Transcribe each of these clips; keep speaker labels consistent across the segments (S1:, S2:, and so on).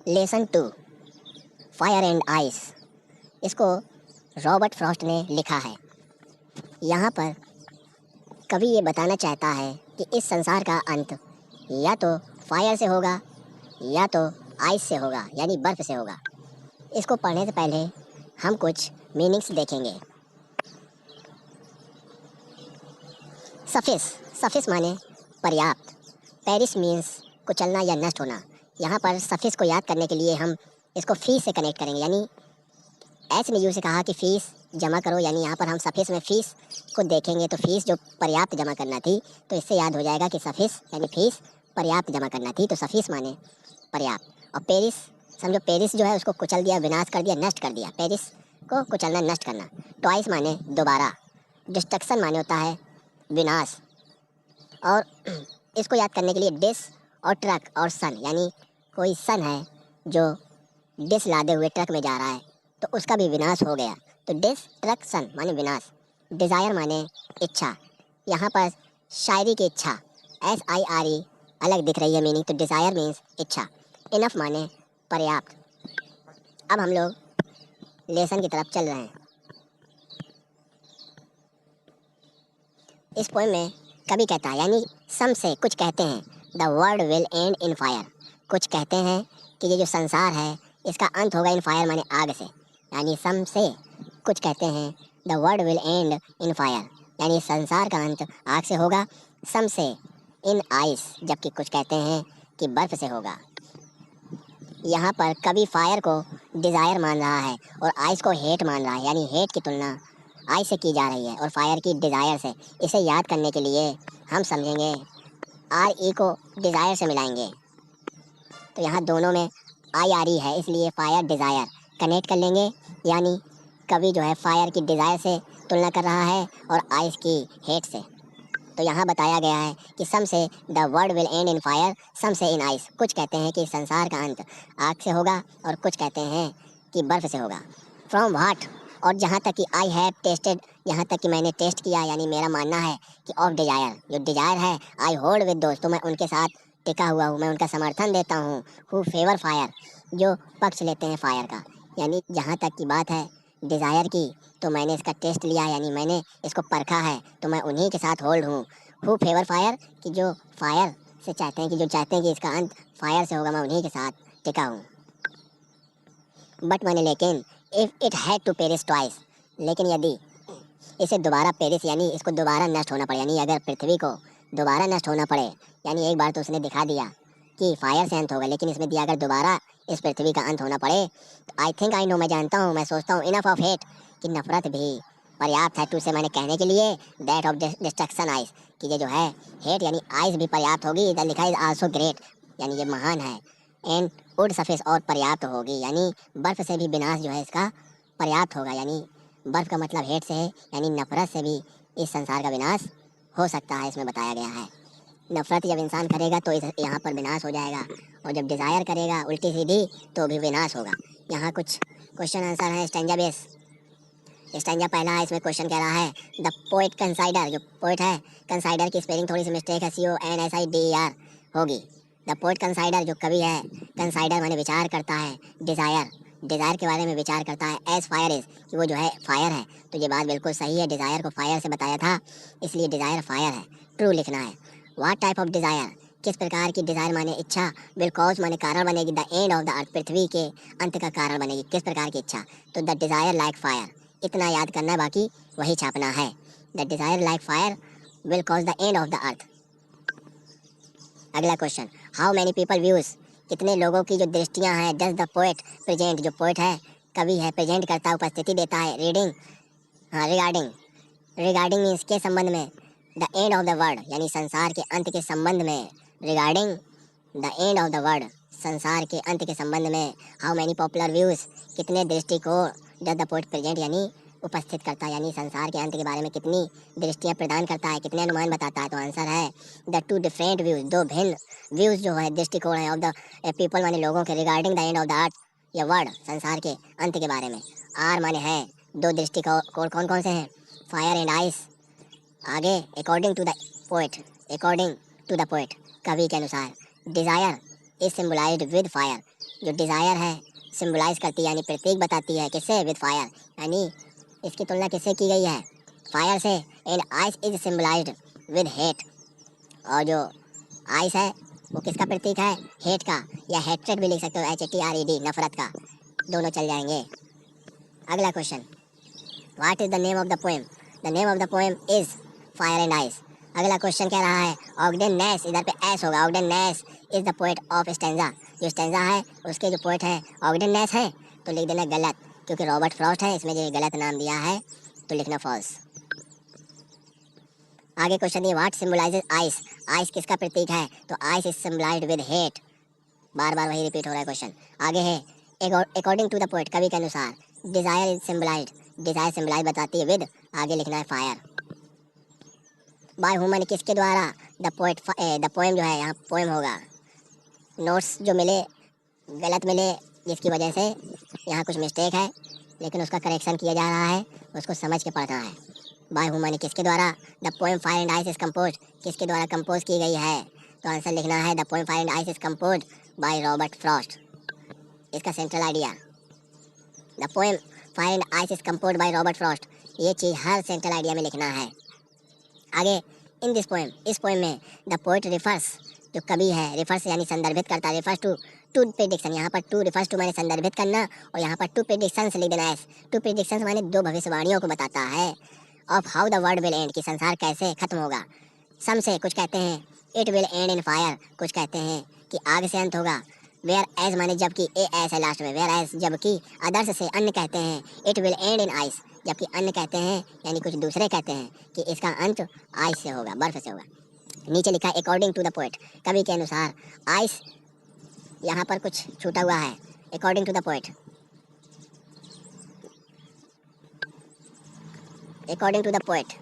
S1: Lesson 2 fire and ice, इसको Robert Frost ने लिखा है। यहाँ पर कवि ये बताना चाहता है कि इस संसार का अंत या तो फायर से होगा या तो आइस से होगा, यानी बर्फ़ से होगा। इसको पढ़ने से पहले हम कुछ मीनिंग्स देखेंगे। सफिस, सफिस माने पर्याप्त। पेरिस मीन्स कुचलना या नष्ट होना। यहाँ पर सफिस को याद करने के लिए हम इसको फीस से कनेक्ट करेंगे, यानी एच ने यू से कहा कि फ़ीस जमा करो, यानी यहाँ पर हम सफिस में फ़ीस को देखेंगे तो फ़ीस जो पर्याप्त जमा करना थी, तो इससे याद हो जाएगा कि सफिस यानी फ़ीस पर्याप्त जमा करना थी, तो सफिस माने पर्याप्त। और पेरिस, समझो पेरिस जो है उसको कुचल दिया, विनाश कर दिया, नष्ट कर दिया, पेरिस को कुचलना, नष्ट करना। ट्वाइस माने दोबारा। डिस्ट्रक्शन माने होता है विनाश। और इसको याद करने के लिए डिस और ट्रक और सन, यानी कोई सन है जो डिस लादे हुए ट्रक में जा रहा है तो उसका भी विनाश हो गया, तो डिस ट्रक सन माने विनाश। डिज़ायर माने इच्छा। यहाँ पर शायरी की इच्छा, SIRE अलग दिख रही है मीनिंग, तो डिज़ायर मीन्स इच्छा। इनफ माने पर्याप्त। अब हम लोग लेसन की तरफ चल रहे हैं। इस पोएम में कवि कहता है, यानी सम से कुछ कहते हैं the world will end in fire, कुछ कहते हैं कि ये जो संसार है इसका अंत होगा इन फायर माने आग से। यानी सम से कुछ कहते हैं the world will end in fire, यानी संसार का अंत आग से होगा। सम से इन आइस, जबकि कुछ कहते हैं कि बर्फ़ से होगा। यहाँ पर कवि फायर को डिज़ायर मान रहा है और आइस को हेट मान रहा है, यानी हेट की तुलना आइस से की जा रही है और फायर की डिज़ायर से। इसे याद करने के लिए हम समझेंगे RE को डिज़ायर से मिलाएंगे, तो यहाँ दोनों में IRE है, इसलिए फायर डिज़ायर कनेक्ट कर लेंगे। यानी कवि जो है फायर की डिज़ायर से तुलना कर रहा है और आइस की हेट से। तो यहाँ बताया गया है कि some say the world will end in fire, some say in ice, कुछ कहते हैं कि संसार का अंत आग से होगा और कुछ कहते हैं कि बर्फ़ से होगा। फ्रॉम व्हाट, और जहाँ तक कि आई हैव टेस्टेड, यहाँ तक कि मैंने टेस्ट किया, यानी मेरा मानना है कि ऑफ डिज़ायर, जो डिज़ायर है, आई होल्ड विद दोस्त, तो मैं उनके साथ टिका हुआ हूँ, मैं उनका समर्थन देता हूँ। हु फेवर फायर, जो पक्ष लेते हैं फायर का। यानी जहाँ तक की बात है डिज़ायर की, तो मैंने इसका टेस्ट लिया, यानी मैंने इसको परखा है, तो मैं उन्हीं के साथ होल्ड हूँ। हु फेवर फायर, कि जो फायर से चाहते हैं, कि जो चाहते हैं कि इसका अंत फायर से होगा, मैं उन्हीं के साथ टिका हूँ। बट माने लेकिन, if it had to perish twice, लेकिन यदि इसे दोबारा पेरिस, यानी इसको दोबारा नष्ट होना पड़े, यानी अगर पृथ्वी को दोबारा नष्ट होना पड़े, यानी एक बार तो उसने दिखा दिया कि फायर से अंत होगा, लेकिन इसमें दिया अगर दोबारा इस पृथ्वी का अंत होना पड़े, तो आई थिंक आई नो, मैं जानता हूँ, मैं सोचता हूँ, इनफ ऑफ हेट, कि नफरत भी पर्याप्त है, टू से मैंने कहने के लिए, दैट ऑफ डिस्ट्रक्शन आइस, कि ये जो है हेट यानी आइस भी पर्याप्त होगी। इधर लिखा इज आल्सो ग्रेट, यानी ये महान है। एंड वुड सफिस, और पर्याप्त होगी, यानी बर्फ़ से भी विनाश जो है इसका पर्याप्त होगा, यानी बर्फ़ का मतलब हेट से है, यानी नफरत से भी इस संसार का विनाश हो सकता है, इसमें बताया गया है। नफरत जब इंसान करेगा तो यहाँ पर विनाश हो जाएगा, और जब डिज़ायर करेगा उल्टी सीधी तो भी विनाश होगा। यहाँ कुछ क्वेश्चन आंसर है स्टैंजा बेस। स्टैंजा पहला है, इसमें क्वेश्चन कह रहा है द पोएट कंसाइडर, जो पोएट है, कंसाइडर की स्पेलिंग थोड़ी सी मिस्टेक है, CONSIDER होगी। द पोएट कंसाइडर, जो कवि है, कंसाइडर माने विचार करता है, डिज़ायर, डिज़ायर के बारे में विचार करता है, एज फायर इज़, कि वो जो है फायर है, तो ये बात बिल्कुल सही है, डिज़ायर को फायर से बताया था, इसलिए डिज़ायर फायर है, ट्रू लिखना है। व्हाट टाइप ऑफ डिज़ायर, किस प्रकार की डिज़ायर माने इच्छा, विल कॉज माने कारण बनेगी, the end of the earth, पृथ्वी के अंत का कारण बनेगी, किस प्रकार की इच्छा, तो द डिज़ायर लाइक फायर, इतना याद करना है, बाकी वही छापना है। The desire like fire will cause the end of the earth. अगला question, how many people views, कितने लोगों की जो दृष्टियाँ हैं, डज द पोएट प्रेजेंट, जो पोएट है, कवि है, प्रेजेंट करता है, उपस्थिति देता है, रीडिंग, हाँ रिगार्डिंग, रिगार्डिंग मीन्स के संबंध में, the end of the world, यानी संसार के अंत के संबंध में, regarding the end of the world, संसार के अंत के संबंध में। हाउ मैनी पॉपुलर व्यूज़, कितने दृष्टिकोण, डज द पोएट प्रेजेंट, यानी उपस्थित करता है, यानी संसार के अंत के बारे में कितनी दृष्टियाँ प्रदान करता है, कितने अनुमान बताता है, तो आंसर है द टू डिफरेंट व्यूज़, दो भिन्न व्यूज़ जो है, दृष्टिकोण है, ऑफ द पीपल माने लोगों के, regarding the end of the अर्थ, या वर्ल्ड, संसार के अंत के बारे में। आर माने है, दो दृष्टिकोण कौन कौन से हैं, फायर एंड आइस। आगे according to the poet, according to the poet, कवि के अनुसार, desire is symbolised with fire, जो डिज़ायर है सिम्बलाइज करती है यानी प्रतीक बताती है किससे, विद फायर, यानी इसकी तुलना किससे की गई है, फायर से। And ice is symbolised with hate, और जो आइस है वो किसका प्रतीक है, हेट का, या हेट्रेड भी लिख सकते हो, HATRED, नफरत का, दोनों चल जाएंगे। अगला question, what is the name of the poem, the name of the poem is fire and ice. अगला क्वेश्चन कह रहा है ऑगडेन नेस, इधर पे एस होगा, Ogden Nash is the poet of stanza, जो स्टेंजा है उसके जो पोएट है ऑगडेन नेस है, तो लिख देना गलत, क्योंकि रॉबर्ट फ्रॉस्ट है, इसमें जो गलत नाम दिया है तो लिखना फॉल्स। आगे क्वेश्चन ये, व्हाट सिम्बलाइजेज आइस, आइस किसका प्रतीक है, तो ice is symbolised with hate, बार बार वही रिपीट हो रहा है क्वेश्चन। आगे है अकॉर्डिंग टू द पोएट, कवि के अनुसार, डिजायर इज सिम्बलाइज्ड, डिजायर सिम्बलाइज बताती है विद, आगे लिखना है फायर। बाय हुमन किसके द्वारा, द पोएट, द पोएम जो है यहाँ पोएम होगा, नोट्स जो मिले गलत मिले जिसकी वजह से यहाँ कुछ मिस्टेक है, लेकिन उसका करेक्शन किया जा रहा है, उसको समझ के पढ़ना है। बाय हुमन किसके द्वारा, the poem fire and ice is compose, किसके द्वारा कंपोज की गई है, तो आंसर लिखना है the poem fire and ice is compose by Robert Frost. इसका central idea, the poem fire and ice is compose by Robert Frost, ये चीज़ हर सेंट्रल आइडिया में लिखना है। आगे, इन दिस पोएम, इस पोएम में द पोएट रिफर्स, जो कवि है, रिफर्स यानी संदर्भित करता है, रिफर्स टू प्रेडिक्शन, यहाँ पर टू रिफर्स टू माने संदर्भित करना, और यहाँ पर टू प्रेडिक्शंस लिख देना है। टू प्रेडिक्शंस माने दो भविष्यवाणियों को बताता है, of how the world will and, कि संसार कैसे खत्म होगा। सम से कुछ कहते हैं it will end in fire, कुछ कहते हैं कि आग से अंत होगा। वेयर एज माने जबकि, ए एस है लास्ट में, वेयर एज जबकि, अदर्स से अन्य कहते हैं it will end in ice, जबकि अन्य कहते हैं यानी कुछ दूसरे कहते हैं कि इसका अंत आइस से होगा, बर्फ से होगा। नीचे लिखा है अकॉर्डिंग टू द पोएट, कवि के अनुसार, आइस यहाँ पर कुछ छूटा हुआ है, according to the poet, according to the poet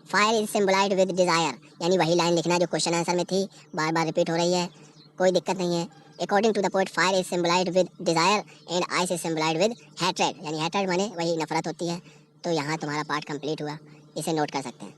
S1: fire is symbolised with desire, यानी वही लाइन लिखना जो क्वेश्चन आंसर में थी, बार बार रिपीट हो रही है, कोई दिक्कत नहीं है। According to the poet fire is symbolised with desire and ice is symbolised with hatred, यानी हैट्रेड माने वही नफरत होती है। तो यहाँ तुम्हारा पार्ट कंप्लीट हुआ, इसे नोट कर सकते हैं।